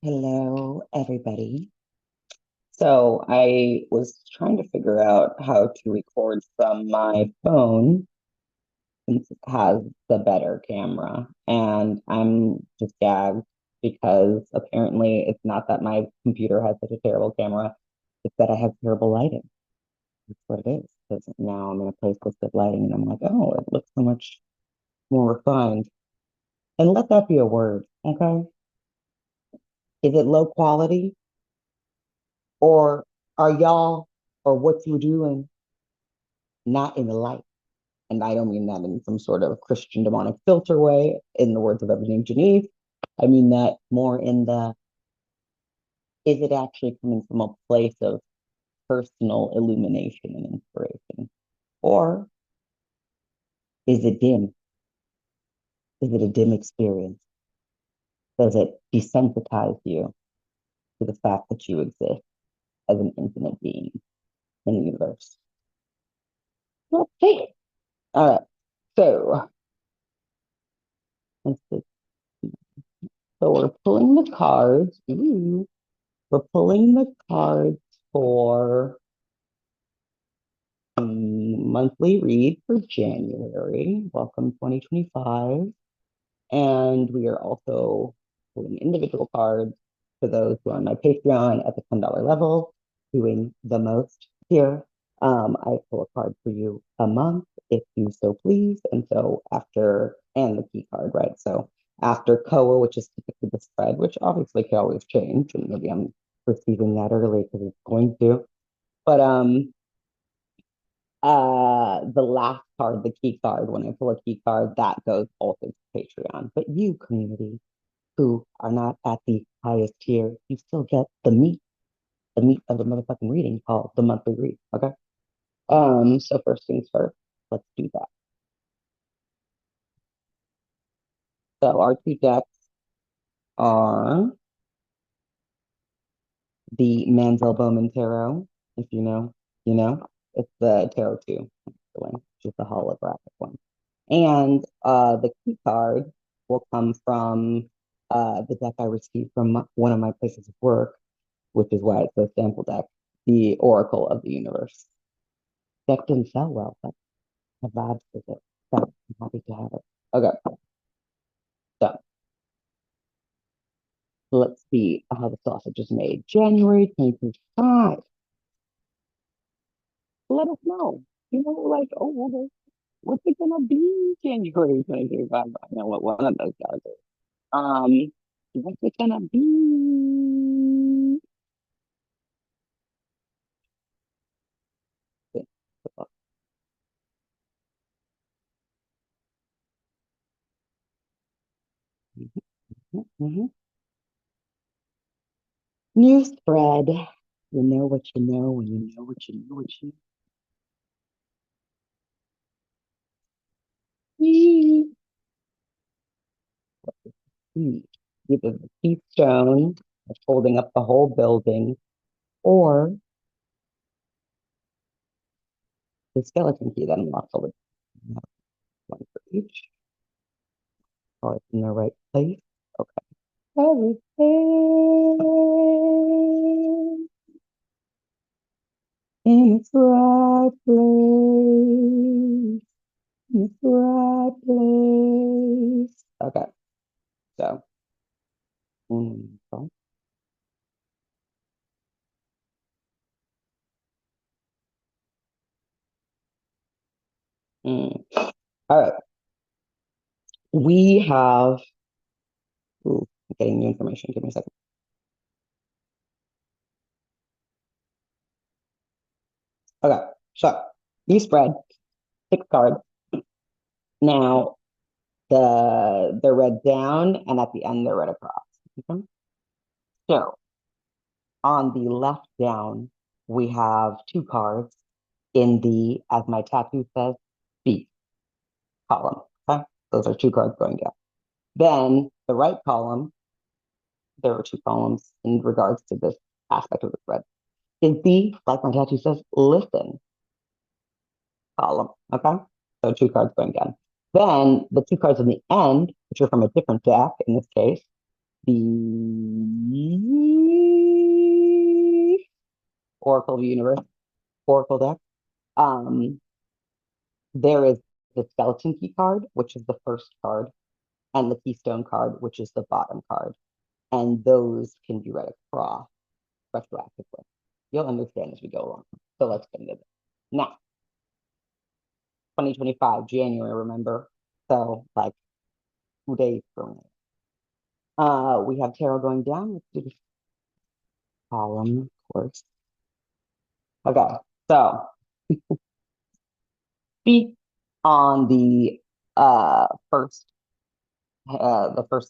Hello, everybody. So I was trying to figure out how to record from my phone since it has the better camera. And I'm just gagged because apparently it's not that my computer has such a terrible camera, it's that I have terrible lighting. That's what it is. Because now I'm in a place with good lighting and I'm like, oh, it looks so much more refined. And let that be a word, okay? Is it low quality? Or are y'all or what you doing not in the light? And I don't mean that in some sort of Christian demonic filter way, in the words of Ebony Janice. I mean that more in the is it actually coming from a place of personal illumination and inspiration? Or is it dim? Is it a dim experience? Does it desensitize you to the fact that you exist as an infinite being in the universe? Let's see. All right. So let's see. So we're pulling the cards. Ooh, we're pulling the cards for the monthly read for January. Welcome 2025. And we are also pulling individual cards for those who are on my Patreon at the $10 level, doing the most here. I pull a card for you a month if you so please. And so after, and the key card, right? So after COA, which is typically the spread, which obviously can always change, and maybe I'm perceiving that early because it's going to. But the last card, the key card, when I pull a key card, that goes also to Patreon. But you, community, who are not at the highest tier, you still get the meat of the motherfucking reading called the monthly read. Okay. So first things first, let's do that. So our two decks are the Manzel Bowman Tarot. If you know, you know. It's the Tarot 2, which is the holographic one. And the key card will come from the deck I received from one of my places of work, which is why it's a sample deck, the Oracle of the Universe. Deck didn't sell well, but the vibes with it. So I'm happy to have it. Okay, so let's see how the sausage is made. January 2025. Let us know. You know, like, oh, okay, what's it gonna be January 2025? I know what one of those guys is. What's it gonna be? New spread. You know what you know when you know what you know what you see. Either the keystone that's holding up the whole building or the skeleton key that unlocks all the one for each. Or it's in the right place. Okay. Everything in its right place. In its right place. Okay. So, so mm. All right. We have, ooh, I'm getting new information. Give me a second. Okay. So, you spread 6 cards. Now, they're read down and at the end they're read across. Okay? So on the left down, we have 2 cards in the, as my tattoo says, B column. Okay? Those are 2 cards going down. Then the right column, there are 2 columns in regards to this aspect of the thread, is the, like my tattoo says, listen column. Okay? So 2 cards going down. Then the 2 cards in the end, which are from a different deck in this case, the Oracle of the Universe, Oracle deck. Um, there is the Skeleton Key card, which is the first card, and the Keystone card, which is the bottom card. And those can be read across retroactively. You'll understand as we go along. So let's get into it. Now, 2025, January, remember? So, like, 2 days from now. We have tarot going down. Let's do the column, of course. Okay, so speak on the first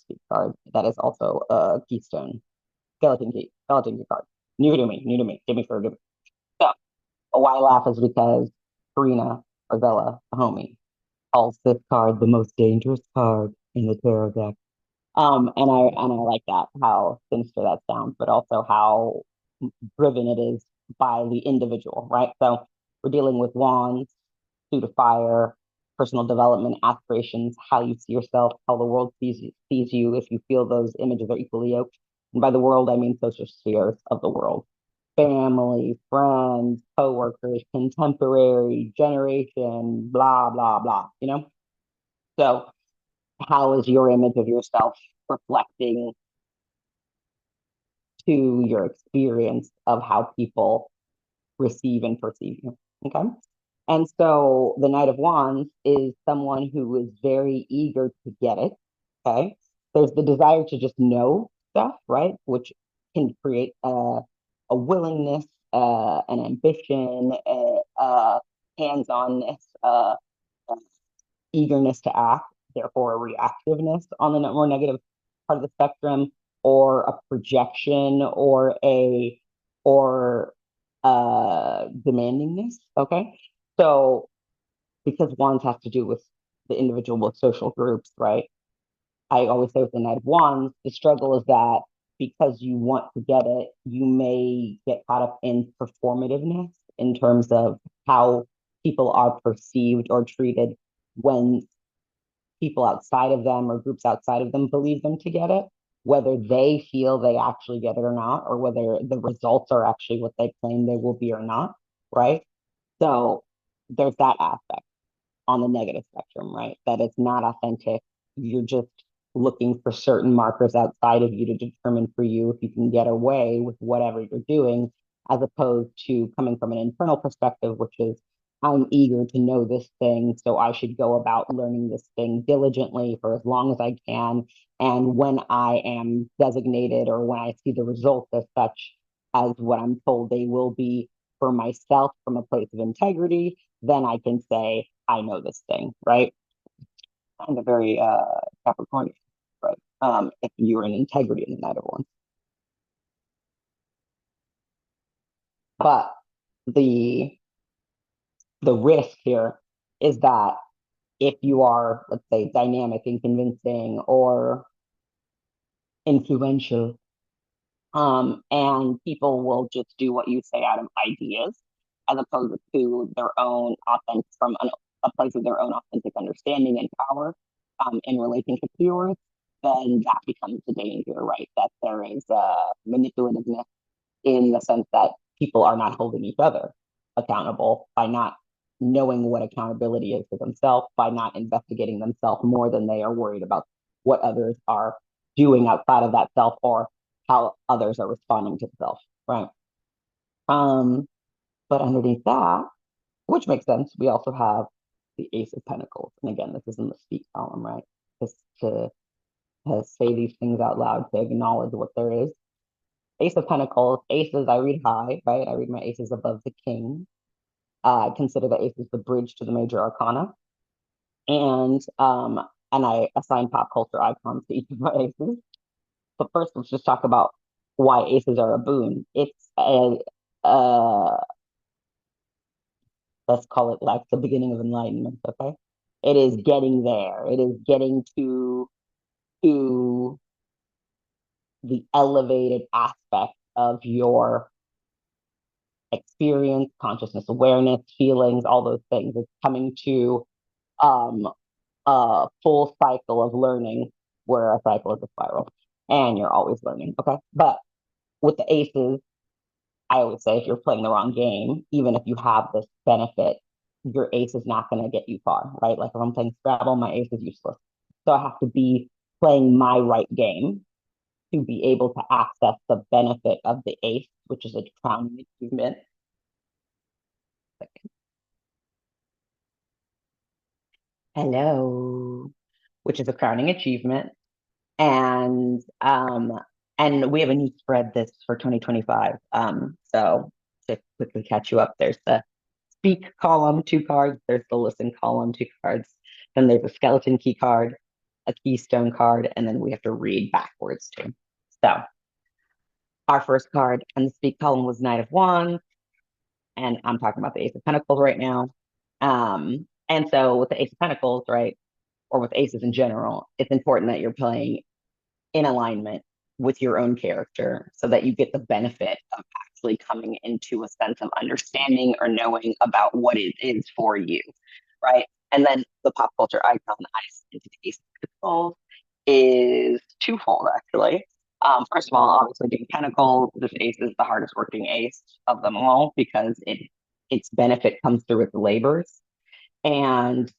speak card that is also a keystone. Skeleton key card. New to me. Give me for give me. So why I laugh is because Karina Arvella, a homie, calls this card the most dangerous card in the tarot deck. And I like that, how sinister that sounds, but also how driven it is by the individual, right? So we're dealing with wands, suit of fire, personal development, aspirations, how you see yourself, how the world sees you, if you feel those images are equally yoked. And by the world, I mean social spheres of the world. Family, friends, coworkers, contemporary, generation, blah, blah, blah, you know? So how is your image of yourself reflecting to your experience of how people receive and perceive you? Okay. And so the Knight of Wands is someone who is very eager to get it. Okay. There's the desire to just know stuff, right? Which can create a willingness, an ambition, hands-onness, eagerness to act, therefore a reactiveness on the more negative part of the spectrum, or a projection, or demandingness. Okay, so because wands has to do with the individual with social groups, right? I always say with the Knight of Wands, the struggle is that because you want to get it, you may get caught up in performativeness in terms of how people are perceived or treated when people outside of them or groups outside of them believe them to get it, whether they feel they actually get it or not, or whether the results are actually what they claim they will be or not, right? So there's that aspect on the negative spectrum, right? That it's not authentic. You're just looking for certain markers outside of you to determine for you if you can get away with whatever you're doing, as opposed to coming from an internal perspective, which is, I'm eager to know this thing, so I should go about learning this thing diligently for as long as I can. And when I am designated or when I see the results as such as what I'm told they will be for myself from a place of integrity, then I can say, I know this thing, right? Kind of very Capricornian, right? If you're in integrity in the Knight of Wands. But the the risk here is that if you are, let's say, dynamic and convincing or influential, and people will just do what you say out of ideas as opposed to their own authentic a place of their own authentic understanding and power in relationship to yours, then that becomes the danger, right? That there is manipulativeness in the sense that people are not holding each other accountable by not knowing what accountability is for themselves, by not investigating themselves more than they are worried about what others are doing outside of that self or how others are responding to the self, right? Um, but underneath that, which makes sense, we also have the Ace of Pentacles. And again, this is in the speak column, right? Just to say these things out loud, to acknowledge what there is. Ace of Pentacles, aces, I read high, right? I read my aces above the king. I consider the aces the bridge to the major arcana. And I assign pop culture icons to each of my aces. But first, let's just talk about why aces are a boon. It's uh, let's call it like the beginning of enlightenment, okay? It is getting there. It is getting to the elevated aspect of your experience, consciousness, awareness, feelings, all those things. It's coming to um, a full cycle of learning, where a cycle is a spiral. and you're always learning. Okay. But with the aces, I always say if you're playing the wrong game, even if you have this benefit, your ace is not going to get you far, right? Like if I'm playing Scrabble, my ace is useless. So I have to be playing my right game to be able to access the benefit of the ace, which is a crowning achievement. Hello, which is a crowning achievement. And and we have a new spread this for 2025. So to quickly catch you up, there's the speak column, 2 cards. There's the listen column, 2 cards. Then there's a skeleton key card, a keystone card, and then we have to read backwards too. So our first card and the speak column was Knight of Wands, and I'm talking about the Ace of Pentacles right now. And so with the Ace of Pentacles, right, or with aces in general, it's important that you're playing in alignment with your own character so that you get the benefit of actually coming into a sense of understanding or knowing about what it is for you, right? And then the pop culture icon I sent to the Ace of Pentacles is twofold, actually. First of all, obviously being Pentacles, this ace is the hardest working ace of them all because its benefit comes through its labors, and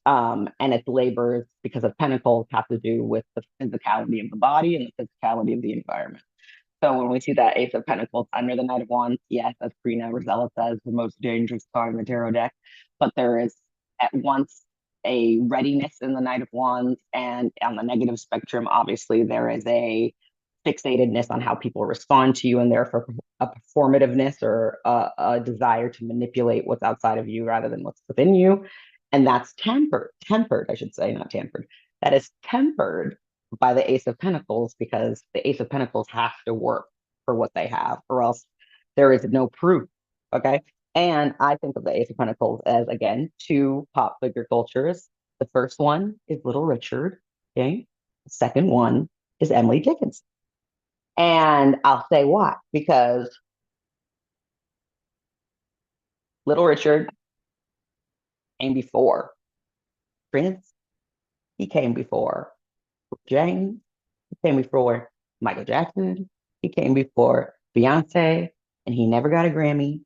its labors because of Pentacles have to do with the physicality of the body and the physicality of the environment. So when we see that Ace of Pentacles under the Knight of Wands, yes, as Karina Rosella says, the most dangerous card in the tarot deck, but there is at once a readiness in the Knight of Wands, and on the negative spectrum, obviously there is a fixatedness on how people respond to you, and therefore a performativeness or a desire to manipulate what's outside of you rather than what's within you. And that's tempered, I should say, not tampered. That is tempered by the Ace of Pentacles because the Ace of Pentacles has to work for what they have, or else there is no proof. Okay. And I think of the Ace of Pentacles as, again, 2 pop figure cultures. The first one is Little Richard. Okay. The second one is Emily Dickinson. And I'll say why. Because Little Richard came before Prince, he came before James, he came before Michael Jackson, he came before Beyonce, and he never got a Grammy,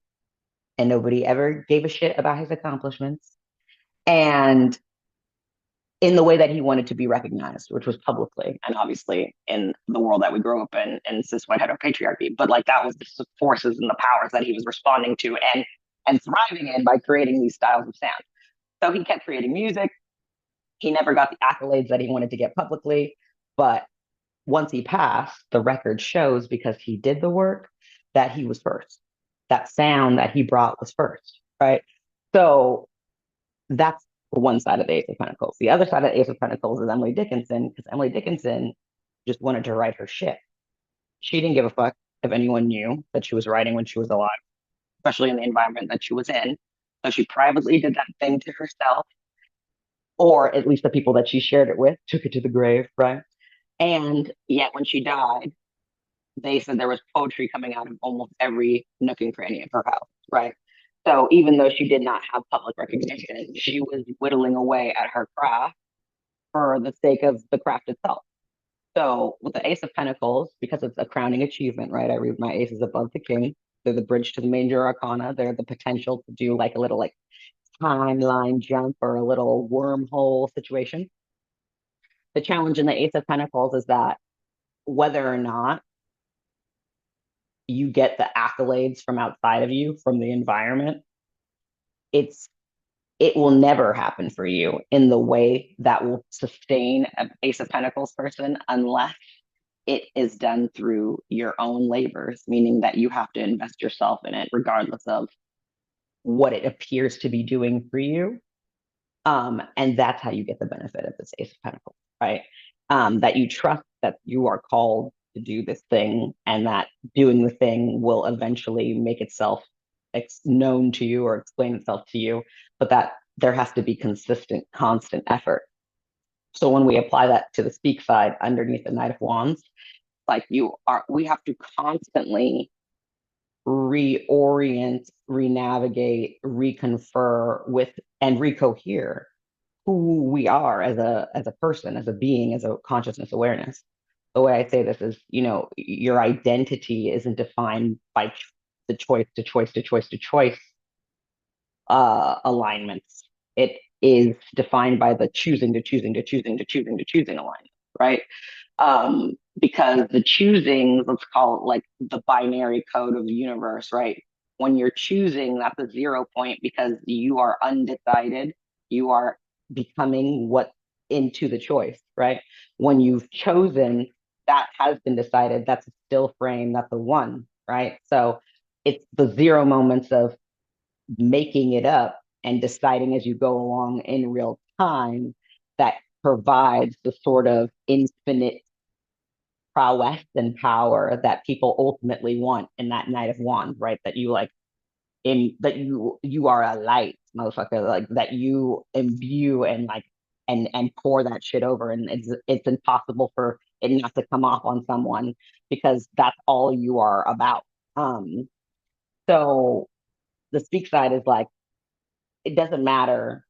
and nobody ever gave a shit about his accomplishments. And in the way that he wanted to be recognized, which was publicly, and obviously in the world that we grew up in cis white heteropatriarchy. But like that was the forces and the powers that he was responding to and thriving in by creating these styles of sound. So he kept creating music. He never got the accolades that he wanted to get publicly, but once he passed, the record shows because he did the work that he was first. That sound that he brought was first, right? So that's one side of the Ace of Pentacles. The other side of the Ace of Pentacles is Emily Dickinson, because Emily Dickinson just wanted to write her shit. She didn't give a fuck if anyone knew that she was writing when she was alive, especially in the environment that she was in. So she privately did that thing to herself, or at least the people that she shared it with took it to the grave, right? And yet when she died, they said there was poetry coming out of almost every nook and cranny of her house, right? So even though she did not have public recognition, she was whittling away at her craft for the sake of the craft itself. So with the Ace of Pentacles, because it's a crowning achievement, right? I read my aces above the king. They're the bridge to the major arcana. They're the potential to do like a little like timeline jump or a little wormhole situation. The challenge in the Ace of Pentacles is that whether or not you get the accolades from outside of you, from the environment, it's it will never happen for you in the way that will sustain an Ace of Pentacles person unless it is done through your own labors, meaning that you have to invest yourself in it, regardless of what it appears to be doing for you. And that's how you get the benefit of this Ace of Pentacles, right? That you trust that you are called to do this thing and that doing the thing will eventually make itself known to you or explain itself to you, but that there has to be consistent, constant effort. So when we apply that to the speak side underneath the Knight of Wands, like we have to constantly reorient, renavigate, reconfer with, and recohere who we are as a person, as a being, as a consciousness awareness. the way I say this is, you know, your identity isn't defined by the choice to choice to choice to choice alignments. It is defined by the choosing to choosing to choosing to choosing to choosing alignment, right? Because the choosing, let's call it like the binary code of the universe, right? When you're choosing, that's a 0 point because you are undecided. You are becoming what into the choice, right? When you've chosen, that has been decided. That's a still frame. That's a 1, right? So it's the 0 moments of making it up and deciding as you go along in real time that provides the sort of infinite prowess and power that people ultimately want in that Knight of Wands, right? That you like in that you are a light, motherfucker, like that you imbue and like and pour that shit over, and it's impossible for it not to come off on someone because that's all you are about. So the speak side is like it doesn't matter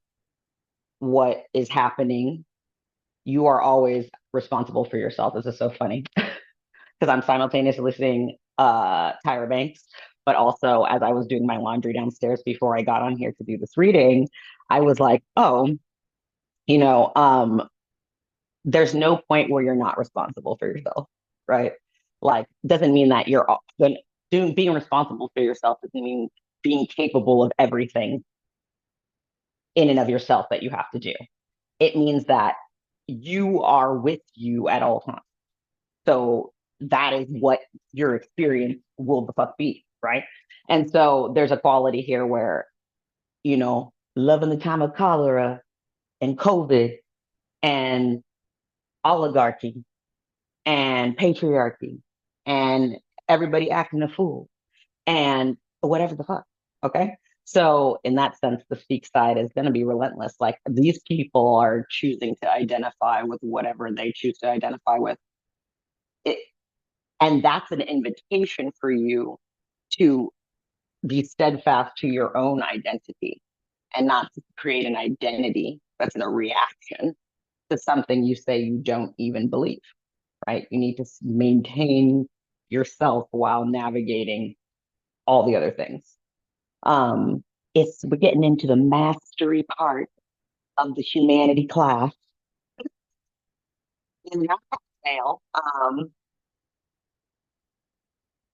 what is happening. You are always responsible for yourself. This is so funny because I'm simultaneously listening Tyra Banks, but also as I was doing my laundry downstairs before I got on here to do this reading, I was like, oh, you know, there's no point where you're not responsible for yourself, right? Like, doesn't mean that you're doing being responsible for yourself doesn't mean being capable of everything in and of yourself that you have to do. It means that you are with you at all times. So that is what your experience will the fuck be, right? And so there's a quality here where, you know, loving the time of cholera and COVID and oligarchy and patriarchy and everybody acting a fool and whatever the fuck. Okay. So in that sense, the speak side is going to be relentless. Like these people are choosing to identify with whatever they choose to identify with. It, and that's an invitation for you to be steadfast to your own identity and not to create an identity that's a reaction to something you say you don't even believe, right? You need to maintain yourself while navigating all the other things. Um, we're getting into the mastery part of the humanity class. In that fail,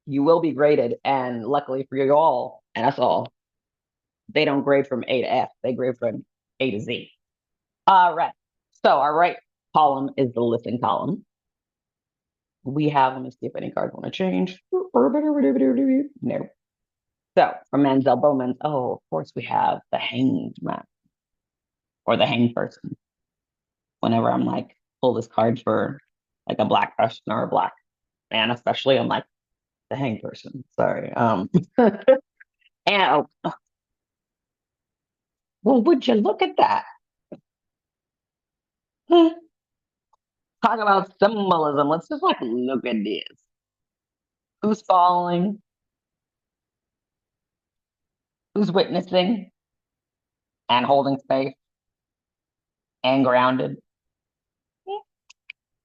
you will be graded, and luckily for you all and us all, they don't grade from A to F. They grade from A to Z. All right. So our right column is the listen column. We have, let me see if any cards want to change. No. So from Manzel Bowman, oh, of course we have the hanged man or the hanged person. Whenever I'm like, pull this card for like a black person or a black man, especially, I'm like, the hanged person. Sorry. And well, would you look at that? Talk about symbolism. Let's just like look at this. Who's following? Who's witnessing and holding space and grounded?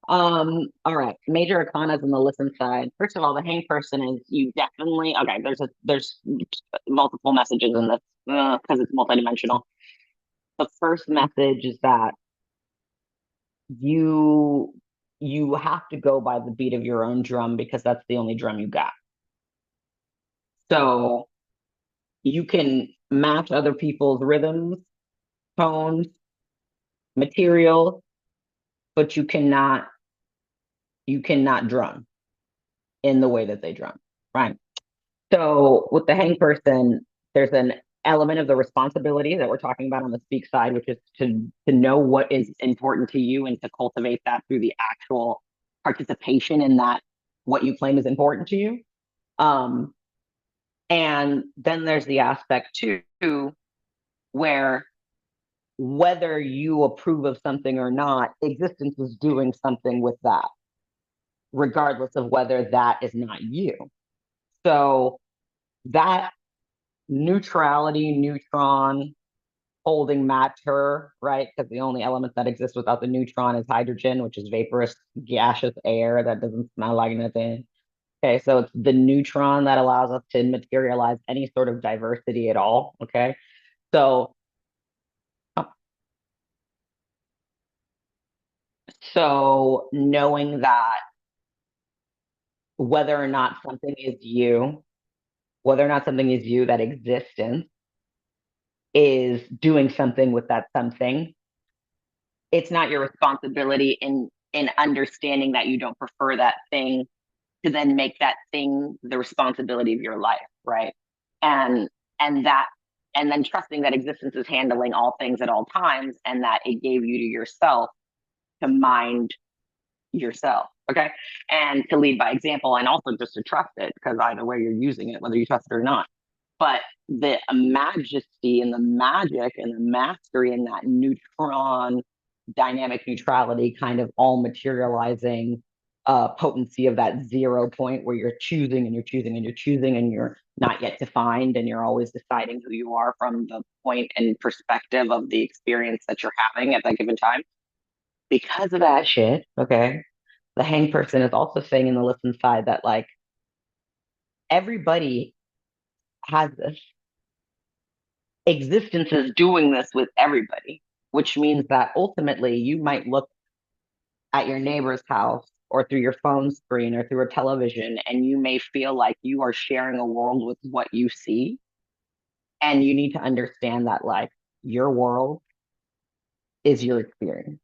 All right. Major arcanas on the listen side. First of all, the hanged person is you definitely okay. There's multiple messages in this because it's multidimensional. The first message is that you you have to go by the beat of your own drum because that's the only drum you got. So you can match other people's rhythms, tones, material, but you cannot drum in the way that they drum, right? So with the hang person, there's an element of the responsibility that we're talking about on the speak side, which is to know what is important to you and to cultivate that through the actual participation in that what you claim is important to you. Um, and then there's the aspect too where whether you approve of something or not, existence is doing something with that, regardless of whether that is not you. So that neutrality, neutron, holding matter, right? Because the only element that exists without the neutron is hydrogen, which is vaporous, gaseous air that doesn't smell like nothing. Okay, so it's the neutron that allows us to materialize any sort of diversity at all. Okay, so knowing that whether or not something is you, whether or not something is you, that existence is doing something with that something. It's not your responsibility in understanding that you don't prefer that thing to then make that thing the responsibility of your life, right? And and that and then trusting that existence is handling all things at all times and that it gave you to yourself to mind yourself, okay? And to lead by example and also just to trust it because either way you're using it, whether you trust it or not. But the majesty and the magic and the mastery in that neutron dynamic neutrality kind of all materializing potency of that 0 point where you're choosing and you're choosing and you're choosing and you're not yet defined and you're always deciding who you are from the point and perspective of the experience that you're having at that given time. Because of that shit, okay, the hang person is also saying in the listen side that like everybody has this. Existence is doing this with everybody, which means that ultimately you might look at your neighbor's house or through your phone screen or through a television, and you may feel like you are sharing a world with what you see. And you need to understand that, like, your world is your experience.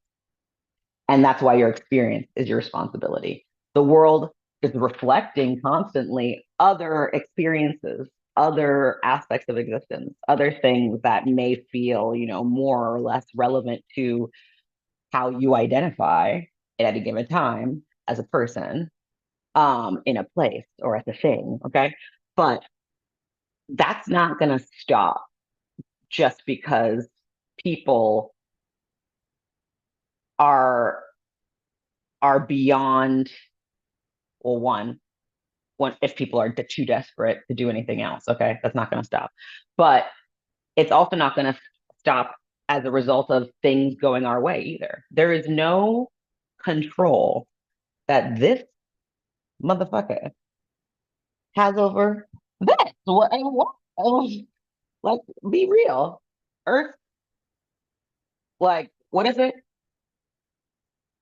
And that's why your experience is your responsibility. The world is reflecting constantly other experiences, other aspects of existence, other things that may feel, more or less relevant to how you identify at any given time as a person, in a place or as a thing. Okay. But that's not going to stop just because people are beyond, well, one, if people are too desperate to do anything else. Okay, that's not going to stop. But it's also not going to stop as a result of things going our way either. There is no control that this motherfucker has over this. Like, be real. Earth, like, what is it?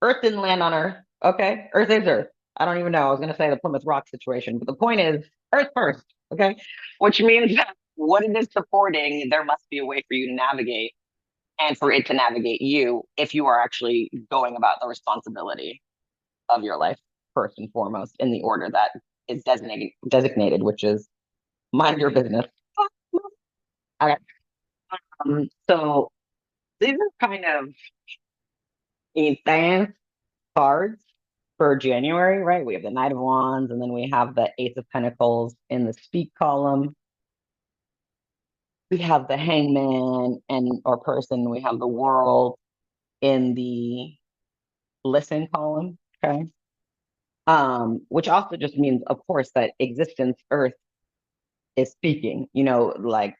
Earth didn't land on Earth. Okay, Earth is Earth. I don't even know. I was gonna say the Plymouth Rock situation, but the point is Earth first. Okay, which means that what it is supporting, there must be a way for you to navigate and for it to navigate you if you are actually going about the responsibility of your life first and foremost in the order that is designated, which is mind your business. Okay. So these are kind of advanced cards for January, right? We have the Knight of Wands, and then we have the Ace of Pentacles in the speak column. We have the Hangman and or person. We have the World in the listen column. Okay. Which also just means, of course, that existence, Earth, is speaking. Like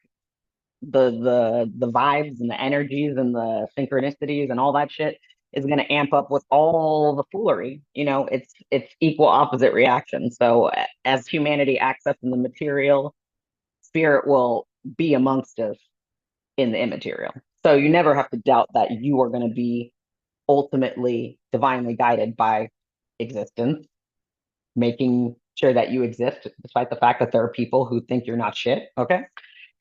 the vibes and the energies and the synchronicities and all that shit is going to amp up with all the foolery. It's equal opposite reaction. So as humanity acts up in the material, spirit will be amongst us in the immaterial. So you never have to doubt that you are going to be ultimately divinely guided by existence, making sure that you exist despite the fact that there are people who think you're not shit. Okay.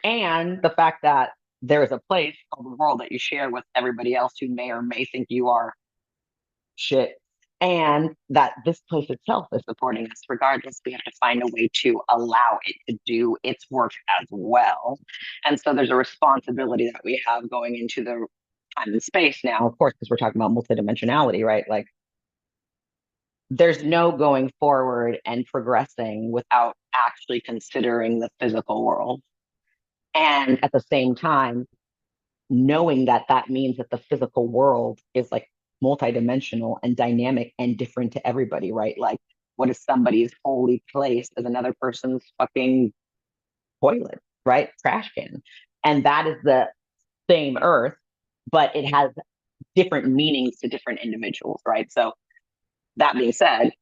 And the fact that there is a place called the world that you share with everybody else who may or may think you are shit. And that this place itself is supporting us regardless. We have to find a way to allow it to do its work as well. And so there's a responsibility that we have going into the time and space now, of course, because we're talking about multidimensionality, right? Like, there's no going forward and progressing without actually considering the physical world. And at the same time, knowing that that means that the physical world is like multidimensional and dynamic and different to everybody, right? Like, what is somebody's holy place is another person's fucking toilet, right? Trash can. And that is the same earth, but it has different meanings to different individuals, right? So that being said,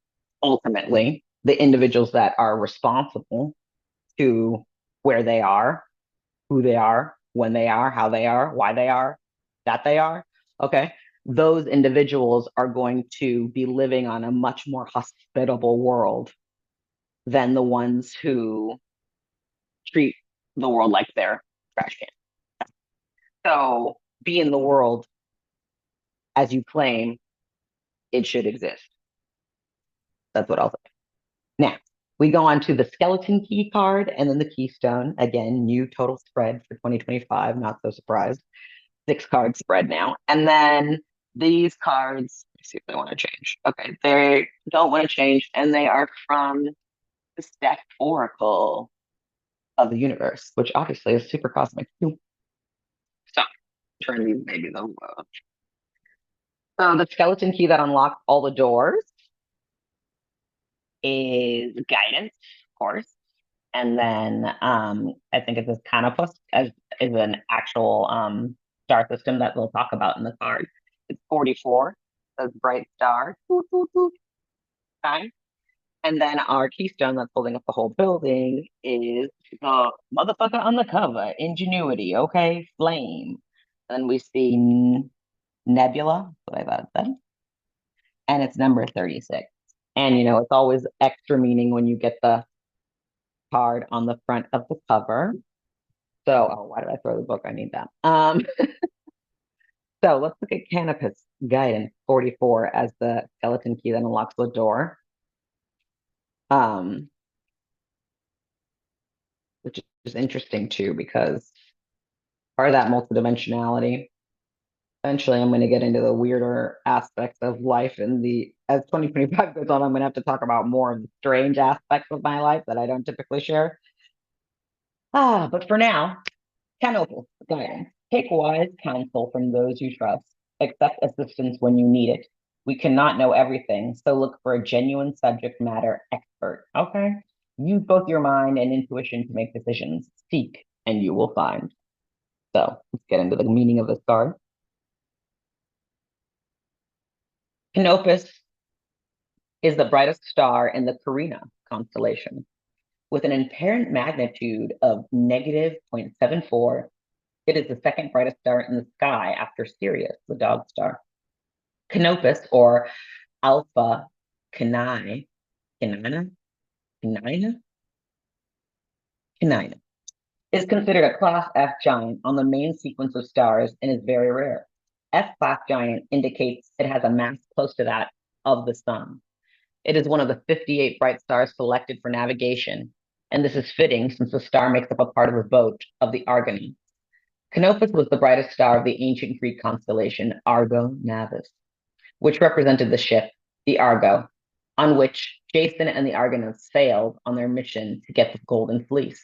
ultimately, the individuals that are responsible to where they are, who they are, when they are, how they are, why they are, that they are, okay, those individuals are going to be living on a much more hospitable world than the ones who treat the world like their trash can. So be in the world as you claim it should exist. That's what I'll say. Now, we go on to the skeleton key card and then the keystone. Again, new total spread for 2025. Not so surprised. 6 card spread now. And then these cards, let's see if they want to change. Okay, they don't want to change, and they are from the Stack Oracle of the universe, which obviously is super cosmic too. So, turn these babies over. So, the skeleton key that unlocks all the doors is guidance, of course. And then I think it says Canopus as is an actual star system that we'll talk about in the card. It's 44, says bright star. Okay. And then our keystone that's holding up the whole building is the motherfucker on the cover, Ingenuity, okay? Flame. And then we see Nebula, what I thought it said. And it's number 36. And you know, it's always extra meaning when you get the card on the front of the cover. So, oh, why did I throw the book? I need that. So let's look at Canopus Guidance 44 as the skeleton key that unlocks the door. Which is interesting too, because part of that multidimensionality, eventually I'm going to get into the weirder aspects of life and as 2025 goes on, I'm going to have to talk about more of the strange aspects of my life that I don't typically share. But for now, Canopus Guidance. Take wise counsel from those you trust. Accept assistance when you need it. We cannot know everything, so look for a genuine subject matter expert. Okay? Use both your mind and intuition to make decisions. Seek, and you will find. So let's get into the meaning of this card. Canopus is the brightest star in the Carina constellation. With an apparent magnitude of negative 0.74, it is the second brightest star in the sky after Sirius, the dog star. Canopus, or Alpha Canina, Canina, Canina, Canina, is considered a class F giant on the main sequence of stars and is very rare. F class giant indicates it has a mass close to that of the sun. It is one of the 58 bright stars selected for navigation, and this is fitting since the star makes up a part of the boat of the Argonauts. Canopus was the brightest star of the ancient Greek constellation Argo Navis, which represented the ship, the Argo, on which Jason and the Argonauts sailed on their mission to get the Golden Fleece.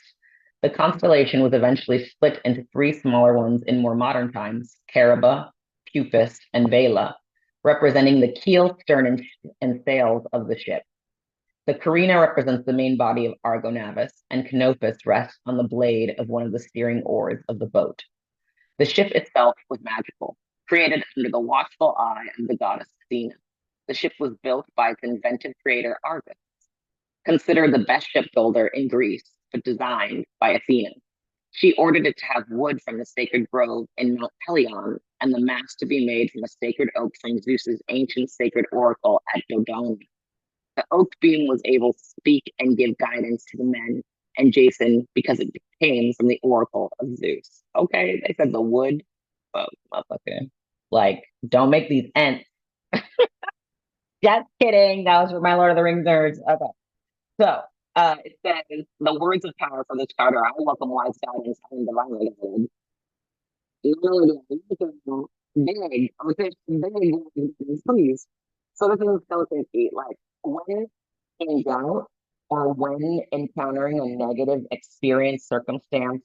The constellation was eventually split into 3 smaller ones in more modern times, Caraba, Pupus, and Vela, representing the keel, stern, and sails of the ship. The carina represents the main body of Argo Navis, and Canopus rests on the blade of one of the steering oars of the boat. The ship itself was magical, created under the watchful eye of the goddess Athena. The ship was built by its inventive creator Argus, considered the best shipbuilder in Greece, but designed by Athena. She ordered it to have wood from the sacred grove in Mount Pelion, and the mast to be made from a sacred oak from Zeus's ancient sacred oracle at Dodona. The oak beam was able to speak and give guidance to the men and Jason because it came from the oracle of Zeus. Okay, they said the wood. Oh, motherfucker. Like, don't make these ents. Just kidding. That was for my Lord of the Rings nerds. Okay. So it says the words of power for this card are I welcome wise guidance and divinely guided. Big, okay, big, please. So this is a skeleton feet. Like when in doubt or when encountering a negative experience, circumstance,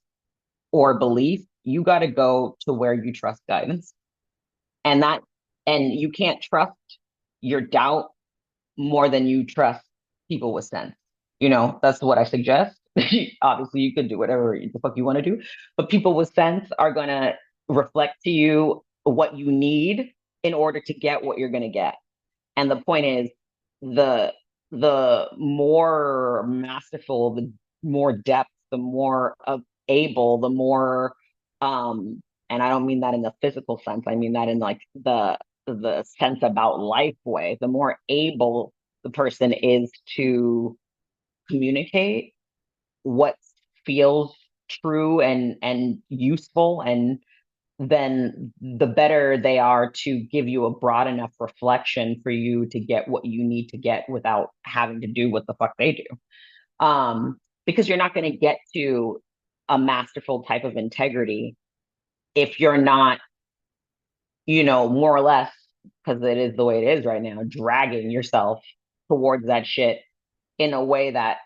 or belief, you got to go to where you trust guidance. And you can't trust your doubt more than you trust people with sense. You know, that's what I suggest. Obviously, you could do whatever the fuck you want to do, but people with sense are gonna reflect to you what you need in order to get what you're going to get. And the point is, the the more masterful, the more depth, the more able, the more and I don't mean that in the physical sense. I mean that in like the sense about life way. The more able the person is to communicate what feels true and useful, and then the better they are to give you a broad enough reflection for you to get what you need to get without having to do what the fuck they do. Because you're not going to get to a masterful type of integrity if you're not, more or less, because it is the way it is right now, dragging yourself towards that shit in a way that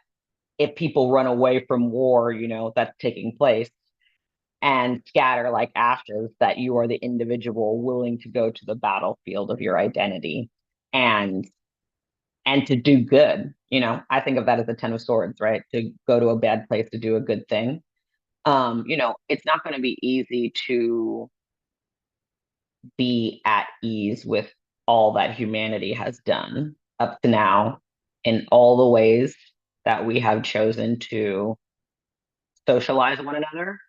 if people run away from war, that's taking place and scatter like ashes, that you are the individual willing to go to the battlefield of your identity and to do good. I think of that as the Ten of Swords, right? To go to a bad place to do a good thing. It's not going to be easy to be at ease with all that humanity has done up to now in all the ways that we have chosen to socialize one another.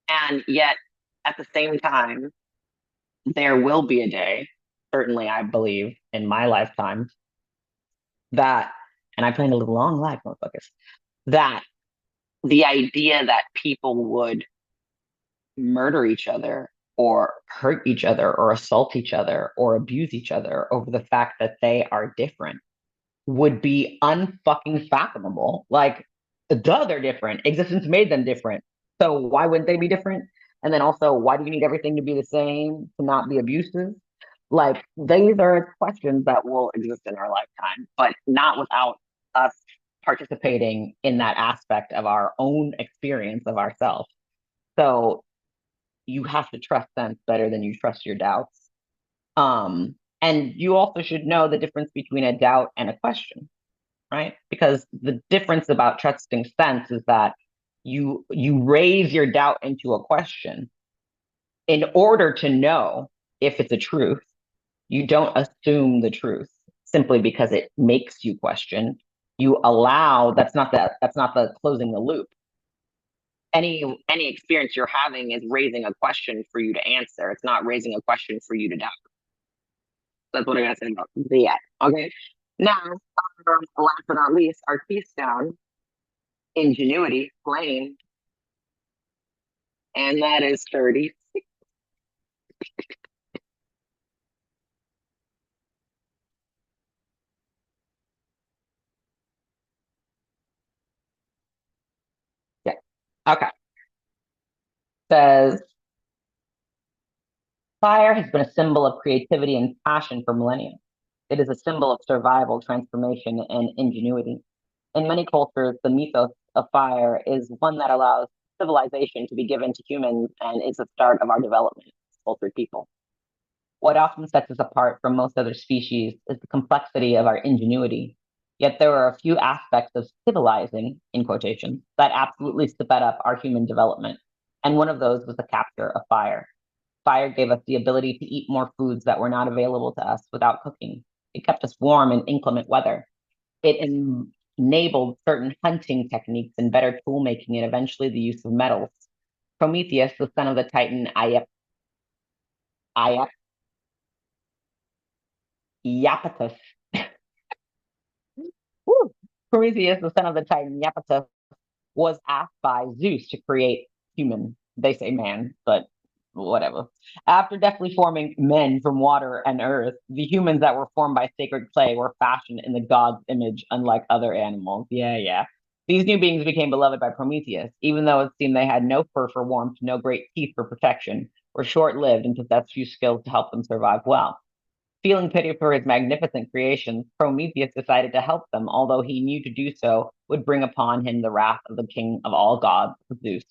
And yet, at the same time, there will be a day, certainly I believe in my lifetime, that, and I plan to live a long life, motherfuckers, that the idea that people would murder each other or hurt each other or assault each other or abuse each other over the fact that they are different would be unfucking fathomable. Like, duh, they're different. Existence made them different. So why wouldn't they be different? And then also, why do you need everything to be the same to not be abusive? Like, these are questions that will exist in our lifetime, but not without us participating in that aspect of our own experience of ourselves. So you have to trust sense better than you trust your doubts. And you also should know the difference between a doubt and a question, right? Because the difference about trusting sense is that you raise your doubt into a question in order to know if it's a truth. You don't assume the truth simply because it makes you question. You allow, that's not the closing the loop. Any experience you're having is raising a question for you to answer. It's not raising a question for you to doubt. That's what I gotta say about the end. Okay. Now, last but not least, our keystone, Ingenuity, flame, and that is 30. Yeah. Okay. Says fire has been a symbol of creativity and passion for millennia. It is a symbol of survival, transformation, and ingenuity. In many cultures, the mythos of fire is one that allows civilization to be given to humans and is the start of our development as cultured people. What often sets us apart from most other species is the complexity of our ingenuity. Yet there are a few aspects of civilizing, in quotation, that absolutely sped up our human development. And one of those was the capture of fire. Fire gave us the ability to eat more foods that were not available to us without cooking. It kept us warm in inclement weather. It enabled certain hunting techniques and better tool making and eventually the use of metals. Prometheus, the son of the Titan Iapetus, Prometheus, the son of the Titan Iapetus, was asked by Zeus to create human. They say man, but whatever. After deftly forming men from water and earth, the humans that were formed by sacred clay were fashioned in the god's image, unlike other animals. Yeah, yeah. These new beings became beloved by Prometheus, even though it seemed they had no fur for warmth, no great teeth for protection, were short lived and possessed few skills to help them survive well. Feeling pity for his magnificent creations, Prometheus decided to help them, although he knew to do so would bring upon him the wrath of the king of all gods, Zeus.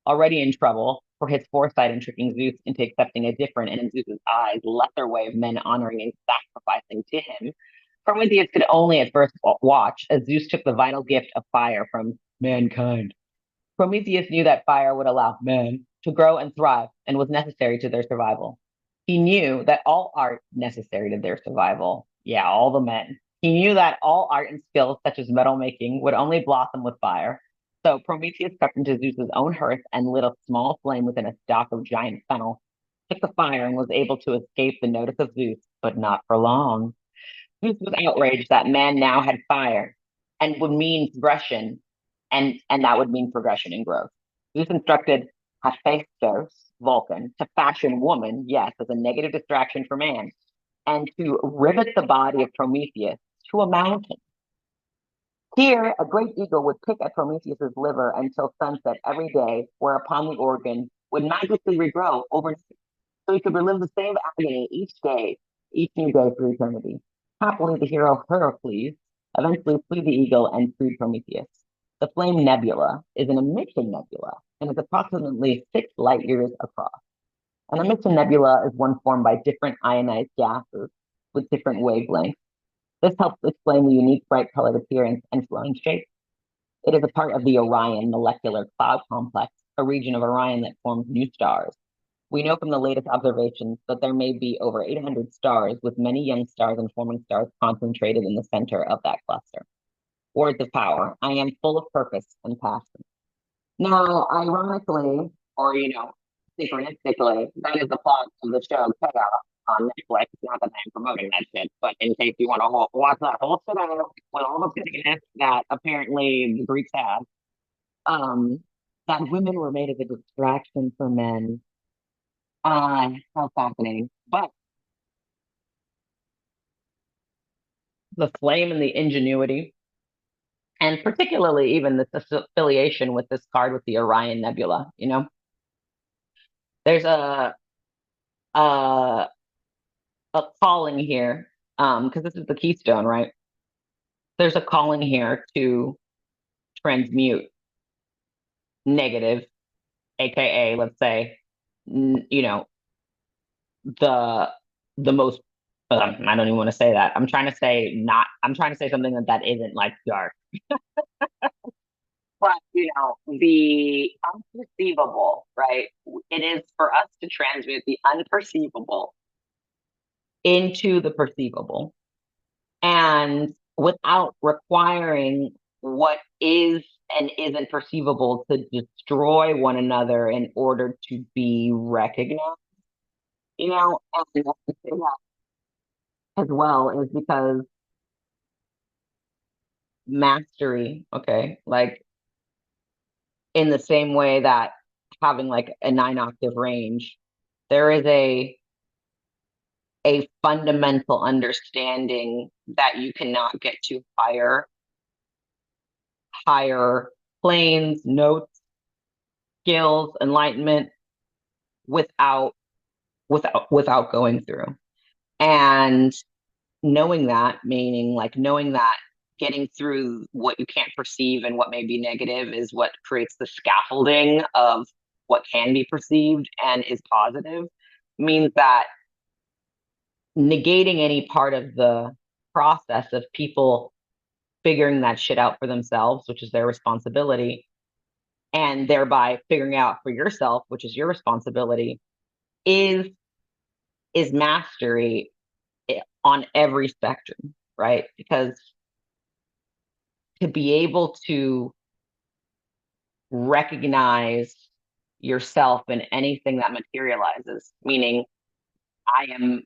Already in trouble for his foresight in tricking Zeus into accepting a different and, in Zeus's eyes, lesser way of men honoring and sacrificing to him, Prometheus could only at first watch as Zeus took the vital gift of fire from mankind. Prometheus knew that fire would allow men to grow and thrive and was necessary to their survival. He knew that all art necessary to their survival. Yeah, all the men. He knew that all art and skills such as metal making would only blossom with fire. So Prometheus crept into Zeus's own hearth and lit a small flame within a stalk of giant fennel, took the fire and was able to escape the notice of Zeus, but not for long. Zeus was outraged that man now had fire and would mean progression, and that would mean progression and growth. Zeus instructed Hephaestus, Vulcan, to fashion woman, yes, as a negative distraction for man, and to rivet the body of Prometheus to a mountain. Here, a great eagle would pick at Prometheus's liver until sunset every day, whereupon the organ would magically regrow overnight, so he could relive the same agony each day, each new day for eternity. Happily, the hero Heracles eventually flew the eagle and freed Prometheus. The Flame Nebula is an emission nebula and is approximately 6 light years across. An emission nebula is one formed by different ionized gases with different wavelengths. This helps explain the unique bright colored appearance and flowing shape. It is a part of the Orion molecular cloud complex, a region of Orion that forms new stars. We know from the latest observations that there may be over 800 stars, with many young stars and forming stars concentrated in the center of that cluster. Words of power. I am full of purpose and passion. Now, ironically, or synchronistically, that is the plot of the show Chaos on Netflix. Not that I'm promoting that shit, but in case you want to watch that whole shit out with all the busyness that apparently the Greeks have, that women were made as a distraction for men. How fascinating. But the flame and the ingenuity, and particularly even this affiliation with this card with the Orion Nebula, there's a a calling here, because this is the keystone, right? There's a calling here to transmute negative, aka, let's say, the the most. I don't even want to say that. I'm trying to say not. I'm trying to say something that isn't like dark, but the unperceivable, right? It is for us to transmute the unperceivable into the perceivable, and without requiring what is and isn't perceivable to destroy one another in order to be recognized. And I say that as well is because mastery, okay, like in the same way that having like a 9-octave range, there is a fundamental understanding that you cannot get to higher planes, notes, skills, enlightenment without going through. And knowing that, meaning like knowing that getting through what you can't perceive and what may be negative is what creates the scaffolding of what can be perceived and is positive, means that negating any part of the process of people figuring that shit out for themselves, which is their responsibility, and thereby figuring out for yourself, which is your responsibility, is mastery on every spectrum, right? Because to be able to recognize yourself in anything that materializes, meaning I am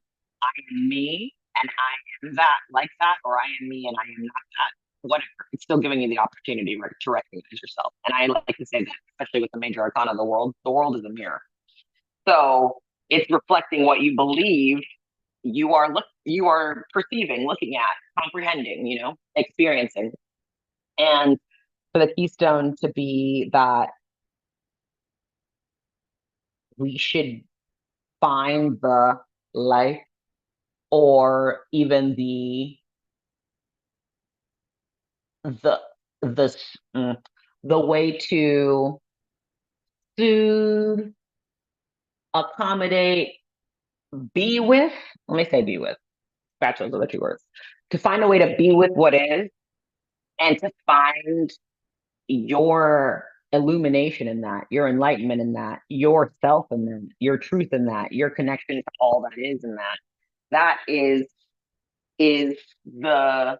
me and I am that, like that, or I am me and I am not that, whatever. It's still giving you the opportunity to recognize yourself. And I like to say that, especially with the major arcana of the world is a mirror. So it's reflecting what you believe you are perceiving, looking at, comprehending, experiencing. And for the keystone to be that we should find the life or even the the the way to soothe, accommodate, be with. Let me say be with. Scratch those other 2 words. To find a way to be with what is, and to find your illumination in that, your enlightenment in that, yourself in that, your truth in that, your connection to all that is in that. That is the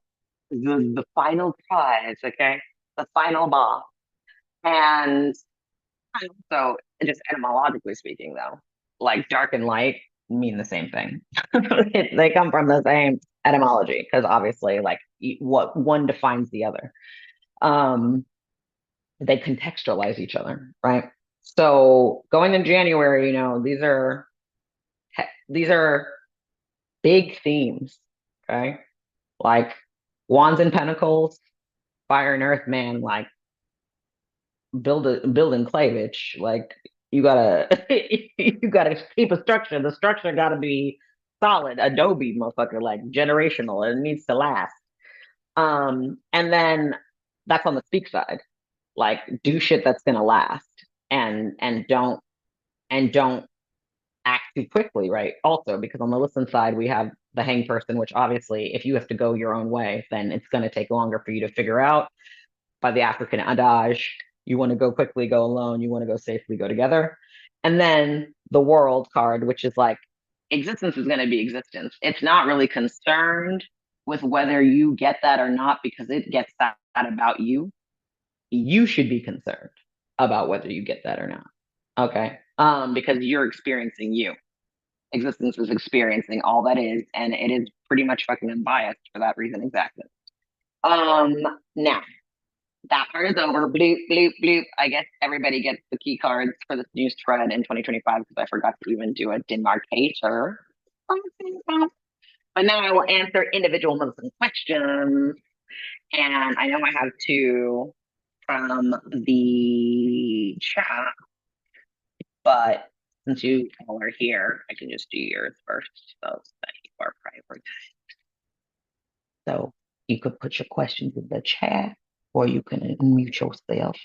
final prize, okay? The final boss. And so just etymologically speaking though, like dark and light mean the same thing. They come from the same etymology because obviously like what one defines the other. Um they contextualize each other, right? So going in January, these are big themes, okay? Like Wands and Pentacles, Fire and Earth, man, like building clay, bitch. Like you gotta you gotta keep a structure. The structure gotta be solid, Adobe, motherfucker, like generational. It needs to last. And then that's on the speak side. Like do shit that's gonna last, and don't act too quickly, right? Also, because on the listen side, we have the hang person, which obviously, if you have to go your own way, then it's going to take longer for you to figure out. By the African adage, you want to go quickly, go alone. You want to go safely, go together. And then the world card, which is like existence is going to be existence. It's not really concerned with whether you get that or not because it gets that about you. You should be concerned about whether you get that or not. Okay. Because you're experiencing you. Existence is experiencing all that is, and it is pretty much fucking unbiased for that reason exactly. Um, Now that part is over. Bloop, bloop, bloop. I guess everybody gets the key cards for this new spread in 2025 because I forgot to even do a demarcator. But now I will answer individual Muslim questions. And I know I have two from the chat, but since you all are here, I can just do yours first. So that you are private. So you could put your questions in the chat or you can unmute yourself